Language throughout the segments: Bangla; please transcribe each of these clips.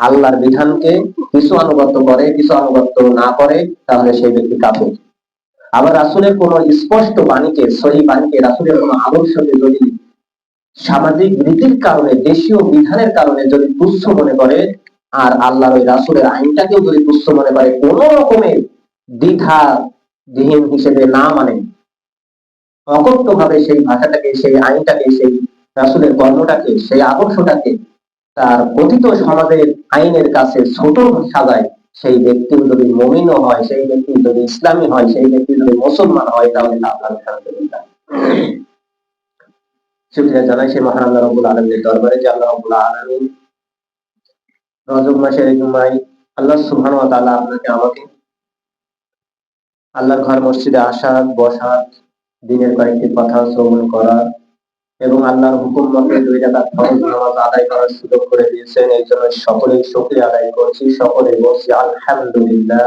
আল্লাহর বিধানকে কিছু আনুগত্য করে, কিছু আনুগত্য না করে, তাহলে সেই ব্যক্তি কাফের। আবার রাসূলের কোন স্পষ্ট বাণীকে, সহিহ বাণীকে, রাসূলের কোন আদর্শকে যদি সামাজিক রীতির কারণে, দেশীয় বিধানের কারণে যদি তুচ্ছ মনে করে, আর আল্লাহর ওই রাসূলের আইনটাকেও যদি তুচ্ছ মনে করে, কোন রকমের দ্বিধা বিহীন হিসেবে না মানে, অকথ্য ভাবে সেই ভাষাটাকে, সেই আইনটাকে, সেই রাসূলের কর্মটাকে, সেই আদর্শটাকে তার কথিত সমাজের আইনের কাছে ছোট সাজায়, সেই ব্যক্তি যদি মুমিনও হয়, সেই ব্যক্তি যদি ইসলামী হয়, সেই ব্যক্তি যদি মুসলমান হয়, তাহলে আল্লাহর শুকরিয়া জানাই সেই মহান আল্লাহ রাব্বুল আলামিনের দরবারে যে আল্লাহ রাব্বুল আলামিন রজব মাসের এই জুমায় আল্লাহ সুবহানাহু ওয়া তাআলা আপনাকে আমাকে আল্লাহর ঘর মসজিদে আসা, বসা, দিনের কয়েকটি কথা শ্রবণ করা এবং আল্লাহর হুকুম মতে 2 রাকাত ফরজ নামাজ আদায় করার সুযোগ করে দিয়েছেন। এই জন্য সকলেই শুকরিয়া আদায় করছি, সকলে বলছি আলহামদুলিল্লাহ।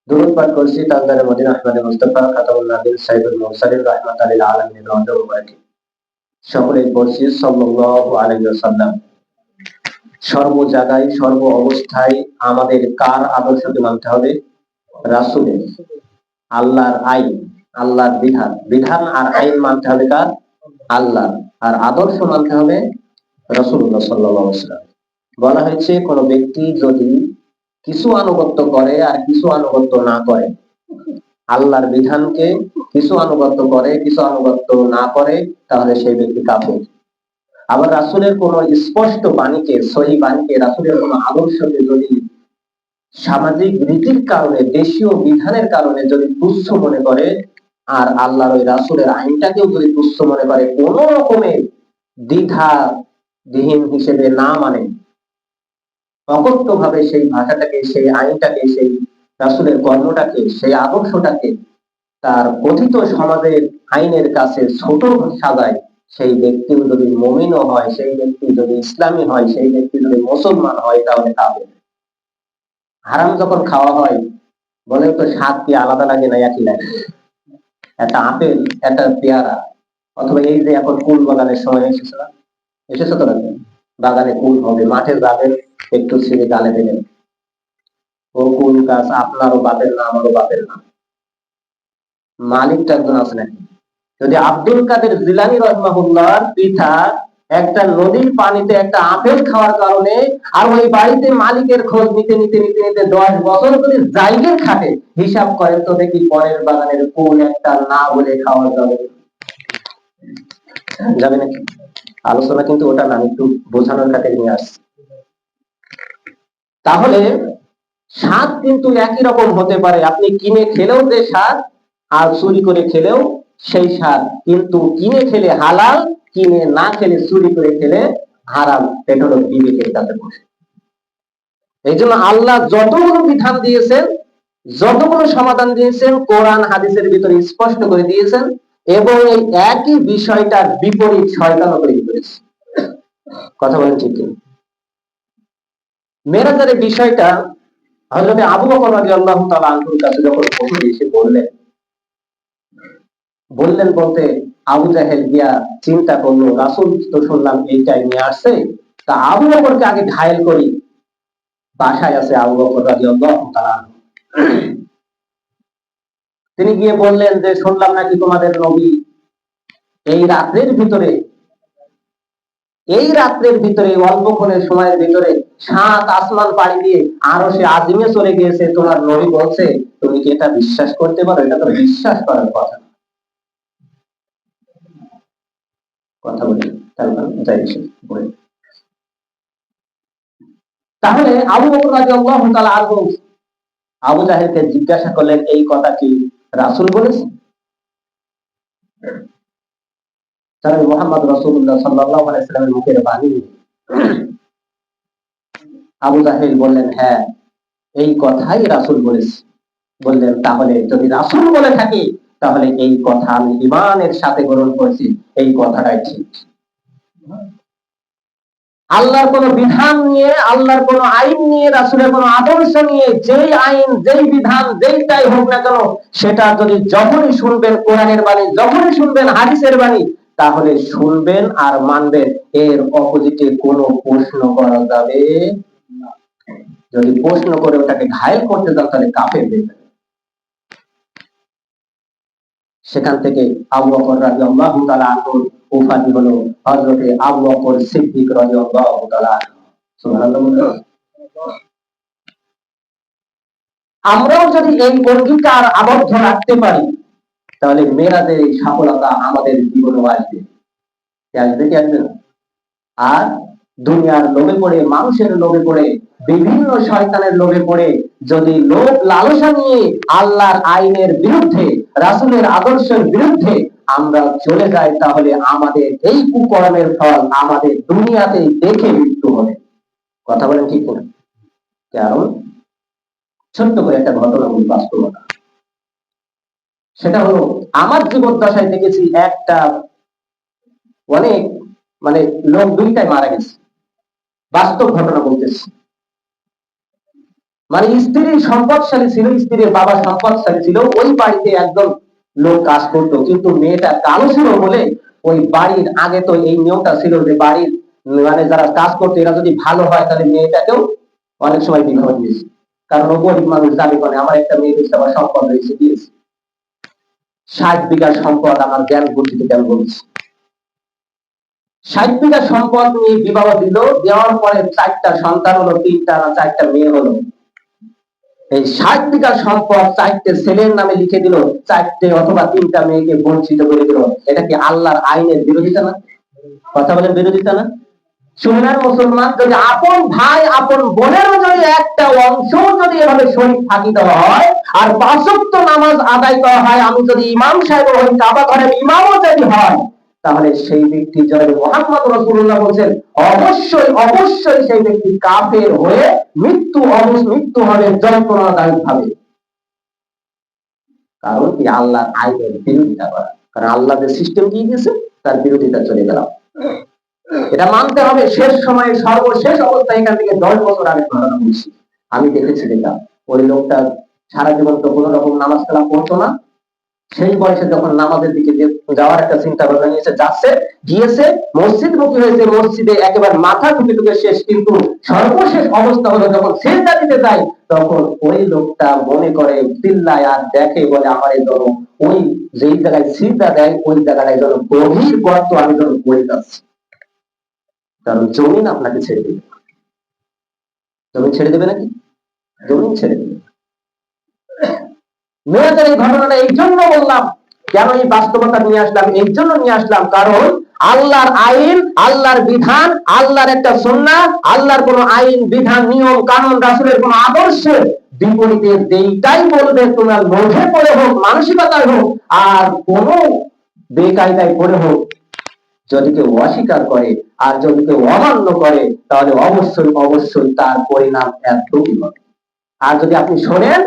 দুরূদ পাঠ করছি তাজদারে মদিনা আহমদে মুস্তাফা খাতামুন নবীন সাইয়্যিদুল মুরসালিন রাহমাতাল লিল আলামিন রওজা মুবারক। সকলেই বলছি সাল্লাল্লাহু আলাইহি ওয়াসাল্লাম। সর্ব জায়গায়, সর্ব অবস্থায় আমাদের কার আদর্শকে মানতে হবে? রাসূলের। আল্লাহর আইন, আল্লাহর বিধান, বিধান আর আইন মানতে হবে কার? আল্লাহ। আর আদর্শ মানতে হবে রাসূলুল্লাহ সাল্লাল্লাহু আলাইহি ওয়াসাল্লাম। বলা হয়েছে কোন ব্যক্তি যদি কিছু আনুগত্য করে আর কিছু আনুগত্য না করে, আল্লাহর বিধানকে কিছু আনুগত্য করে, কিছু আনুগত্য না করে, তাহলে সেই ব্যক্তি কাফের। আবার রাসূলের কোন স্পষ্ট বাণীকে, সহিহ বাণীকে, রাসূলের কোন আদর্শকে যদি সামাজিক রীতির কারণে, দেশীয় বিধানের কারণে যদি তুচ্ছ মনে করে, আর আল্লাহর ওই রাসূলের আইনটাকেও যদি তুচ্ছ মনে করে, কোন রকমের দ্বিধা বিহীন হিসেবে না মানে, অকথ্য ভাবে সেই ভাষাটাকে, সেই আইনটাকে, সেই রাসূলের কর্মটাকে, সেই আদর্শটাকে তার কথিত সমাজের আইনের কাছে ছোট সাজায়, সেই ব্যক্তি যদি মুমিনও হয়, সেই ব্যক্তি যদি ইসলামী হয়, সেই ব্যক্তি যদি মুসলমান হয়, তাহলে কাফের। হারাম যখন খাওয়া হয়, বলেন তো স্বাদ কি আলাদা লাগে না একই লাগে? একটা আপেল, একটা পেয়ারা, অথবা এই যে এখন কুল বাগানের সময় এসেছে না, এসেছে তো নাকি? বাগানে কুল হবে, মাঠে যাবেন, একটু ছিঁড়ে গালে দেবেন, ও কুল গাছ আপনারও বাপের না, আমারও বাপের না, মালিকটা একজন আছে নাকি? যদি আব্দুল কাদের জিলানী রাহিমাহুল্লাহর পিতা একটা নদীর পানিতে একটা আপেল খাওয়ার কারণে, আর ওই বাড়িতে মালিকের খোঁজ নিতে নিতে নিতে নিতে 10 বছর যদি জায়গা খাটে, হিসাব করেন তো দেখি পরের বাগানের কুল একটা না বলে খাওয়া যাবে যাবে নাকি? আলোচনা কিন্তু ওটা না, একটু বোঝানোর খাতিরে নিয়ে আসছি। তাহলে স্বাদ কিন্তু একই রকম হতে পারে, আপনি কিনে খেলেও যে স্বাদ, আর চুরি করে খেলেও সেই স্বাদ, কিন্তু কিনে খেলে হালাল, কিনে না খেলে, চুরি করে খেলে হারাম। এটা হলো বিবেকের কাছে বসে। এই জন্য আল্লাহ যতগুলো বিধান দিয়েছেন, যতগুলো সমাধান দিয়েছেন, কোরআন হাদিসের ভিতরে স্পষ্ট করে দিয়েছেন, এবং এই একই বিষয়টার বিপরীত শয়তানও তৈরি করেছে। কথা বলেন ঠিক কিনা? মেরাজের বিষয়টা হযরত আবু বকর রাদিয়াল্লাহু তাআলা আনহুর কাছে যখন প্রথমে এসে বললেন বলতে আবু জাহেল গিয়া চিন্তা করলো, রাসূল তো শুনলাম এইটাই নিয়ে আসছে, তা আবু বকরকে আগে ঘায়েল করি। বাসায় আছে আবু বকর রাদিয়াল্লাহু তাআলা। তিনি গিয়ে বললেন যে শুনলাম নাকি তোমাদের নবী এই রাত্রের ভিতরে অল্পক্ষণের সময়ের ভিতরে 7 আসমান পাড়ি দিয়ে আরশে আজিমে চলে গিয়েছে, তোমার নবী বলছে, তুমি কি এটা বিশ্বাস করতে পারো? এটা তো বিশ্বাস করার কথা বলি। তাহলে আবু বকর রাদিয়াল্লাহু তাআলা আবু জাহেলকে জিজ্ঞাসা করলেন, এই কথা কি রাসূল বলেছেন? তাহলে মুহাম্মদ রাসূলুল্লাহ সাল্লাল্লাহু আলাইহি ওয়াসাল্লামের মুখের বাণী। আবু জাহেল বললেন, হ্যাঁ, এই কথাই রাসূল বলেছে। বললেন, তাহলে যদি রাসূল বলে থাকি, তাহলে এই কথা আমি ঈমানের সাথে গ্রহণ করছি, এই কথাটাই ঠিক। আল্লাহর কোন বিধান নিয়ে, আল্লাহর কোন আইন নিয়ে, রাসূলের কোন আদর্শ নিয়ে, যেই আইন, যেই বিধান, যেইটাই হোক না কেন, সেটা যদি যখনই শুনবেন কোরআনের বাণী, যখনই শুনবেন হাদিসের বাণী, তাহলে শুনবেন আর মানবেন, এর অপোজিটে কোনো প্রশ্ন করা যাবে না। যদি প্রশ্ন করে ওটাকে ঘায়েল করতে যান তাহলে কাফের হয়ে যাবে। সেখান থেকে আবু বকর রাদিয়াল্লাহু তাআলা আনহুর উপাধি হলো হযরতে আবু বকর সিদ্দিক রাদিয়াল্লাহু তাআলা আনহু। সুবহানাল্লাহ। আমরাও যদি এই অঙ্গীকার আবদ্ধ রাখতে পারি তাহলে মেরাজের এই সফলতা আমাদের জীবনে আসবে। আসবে কি আসবে না? আর দুনিয়ার লোভে পড়ে, মানুষের লোভে পড়ে, বিভিন্ন শয়তানের লোভে পড়ে যদি লোভ লালসা নিয়ে আল্লাহর আইনের বিরুদ্ধে, রাসূলের আদর্শের বিরুদ্ধে আমরা চলে যাই, তাহলে আমাদের এই কুকর্মের ফল আমাদের দুনিয়াতেই দেখে মৃত্যু হবে। কথা বলেন ঠিক করে? কারণ ছোট্ট করে একটা ঘটনা বলি, বাস্তবতা। সেটা হলো আমার জীবদ্দশায় দেখেছি একটা অনেক লোক দুইটাই মারা গেছে। বাস্তব ঘটনা বলতেছি। স্ত্রীর সম্পদশালী ছিল, স্ত্রীর বাবা সম্পদশালী ছিল, ওই বাড়িতে একজন লোক কাজ করতো, কিন্তু মেয়েটা কালো ছিল বলে ওই বাড়ির আগে তো এই নিয়মটা ছিল যে বাড়ির যারা কাজ করতো এরা যদি ভালো হয় তাহলে মেয়েটাকেও অনেক সময় বিবাহ দিয়েছে। কারণ ও গরিব মানুষ দাবি করে আমার একটা মেয়ে দিয়েছে, আমার সম্পদ রয়েছে, দিয়েছে। 60 বিঘা সম্পদ, আমার জ্ঞান বুদ্ধিতে কেন বলছি। 60 বিঘা সম্পদ নিয়ে বিবাহ দিল, দেওয়ার পরে 4টা সন্তান হলো, 3টা না 4টা মেয়ে হলো। এই 60 বিঘা সম্পদ 4টে ছেলের নামে লিখে দিল, 4টে অথবা 3টা মেয়েকে বঞ্চিত করে দিল। এটা কি আল্লাহর আইনের বিরোধিতা না? কথা বলেন, বিরোধিতা না? শুনেন মুসলমান, যদি আপন ভাই আপন বোনেরও যদি একটা অংশ যদি এভাবে শরীর থাকিত হয় আর 5 ওয়াক্ত নামাজ আদায় করা হয়, আমি যদি ইমাম সাহেব হই, কাবা ঘরের ইমামও যদি হয়, তাহলে সেই ব্যক্তি জনাবে মুহাম্মদ রাসূলুল্লাহ বলেন অবশ্যই অবশ্যই সেই ব্যক্তি কাফের হয়ে মৃত্যু হবে যন্ত্রণাদায়ক ভাবে। কারণ কি? আল্লাহর আইনের বিরোধিতা করা। কারণ আল্লাহ যে সিস্টেম দিয়ে দিয়েছে তার বিরোধিতা চলে গেল। এটা মানতে হবে। শেষ সময়ে সর্বশেষ অবস্থায় এখান থেকে 10 বছর আগে ঘটনা বলছি, আমি দেখেছি এটা। ওই লোকটা সারা জীবন তো কোনো রকম নামাজ কালাম পড়তো না। সেই বয়সে যখন নামাজের দিকে যাওয়ার একটা চিন্তা ভাবনা নিয়েছে, গিয়েছে, মসজিদ মুখী হয়েছে, মসজিদে একেবারে মাথা ঢুকে শেষ। কিন্তু সর্বশেষ অবস্থা হলো যখন সিজদা দিতে যায়, তখন ওই লোকটা মনে করে, চিল্লায় আর দেখে, বলে আমার এই জন্য ওই যেই জায়গায় সিজদা দেয় ওই জায়গাটায় যেন গভীর গর্ত, আমি যেন পড়ে যাচ্ছি। কারণ জমিন আপনাকে ছেড়ে দেবে। জমিন ছেড়ে দেবে নাকি? জমিন ছেড়ে দেবে। মেয়েদের এই ঘটনাটা এই জন্য বললাম, কেন এই বাস্তবতা নিয়ে আসলাম, এই জন্য নিয়ে আসলাম, কারণ আল্লাহর আইন, আল্লাহর বিধান, আল্লাহর একটা সুন্নাহ, আল্লাহর কোন আইন বিধান নিয়ম কানুন, রাসূলের কোন আদর্শের বিপরীতে যেইটাই বলবে, তোমার লোভে পড়ে হোক, মানসিকতায় হোক, আর কোন বেকায়দায় পড়ে হোক, যদি কেউ অস্বীকার করে আর যদি কেউ অমান্য করে, তাহলে অবশ্যই অবশ্যই তার পরিণাম একদমই হবে। আর যদি আপনি শোনেন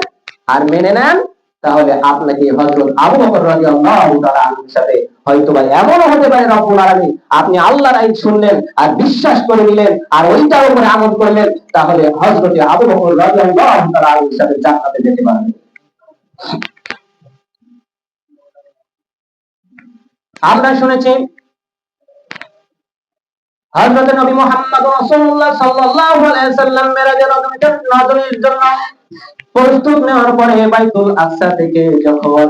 আর মেনে নেন, তাহলে আপনাকে হযরত আবু বকর রাদিয়াল্লাহু তাআলা আনহুর সাথে হয়তোবা এমনও হতে পারে রব্বুল আলামিন আপনি আল্লাহর আইন শুনলেন আর বিশ্বাস করে নিলেন আর ওইটার উপরে আমল করলেন, তাহলে হযরত আবু বকর রাদিয়াল্লাহু তাআলা আনহুর সাথে জান্নাতে যেতে পারবেন। আমরা শুনেছি হযরত নবী মুহাম্মদ রাসূলুল্লাহ সাল্লাল্লাহু আলাইহি ওয়াসাল্লাম মেরাজের নজরের জন্য প্রস্তুত নেওয়ার পরে বাইতুল আকসা থেকে যখন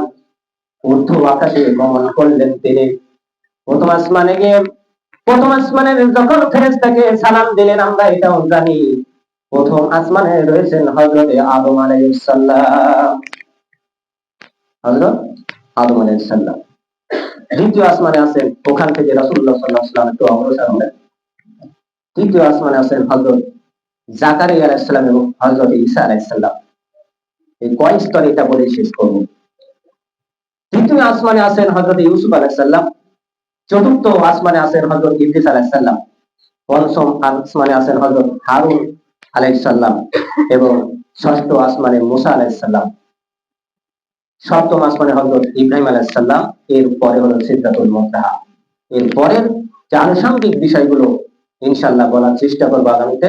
ঊর্ধ্ব আকাশে গমন করলেন, তিনি প্রথম আসমানে গিয়ে প্রথম আসমানের যখন ফেরেশতাকে সালাম দিলেন, আমরা এটাও জানি প্রথম আসমানে রয়েছেন হযরত আদম আলাইহিস সালাম। হযরত আদম আলাইহিস সালাম। দ্বিতীয় আসমানে আছেন, ওখান থেকে রাসূলুল্লাহ সাল্লাল্লাহু আলাইহি ওয়াসাল্লাম একটু অগ্রসর হলেন। তৃতীয় আসমানে আছেন হযরত জাকারিয়া আলাইহিস সালাম এবং হযরত ঈসা আলাইহিস সালাম। এই কয় স্তরে এটা বলে শেষ করব। তৃতীয় আসমানে আছেন হযরত ইউসুফ আলাইহিস সালাম, চতুর্থ আসমানে আছেন হযরত ইদ্রিস আলাইহিস সালাম, পঞ্চম আসমানে আছেন হযরত হারুন আলাইহিস সালাম এবং ষষ্ঠ আসমানে মুসা আলাইহিস সালাম, সপ্তম আসমানে হযরত ইব্রাহিম আলাইহিস সালাম, এর পরে হলো সিদরাতুল মুনতাহা। এর পরের যে আনুষঙ্গিক বিষয়গুলো ইনশাআল্লাহ বলার চেষ্টা করব আগামীতে।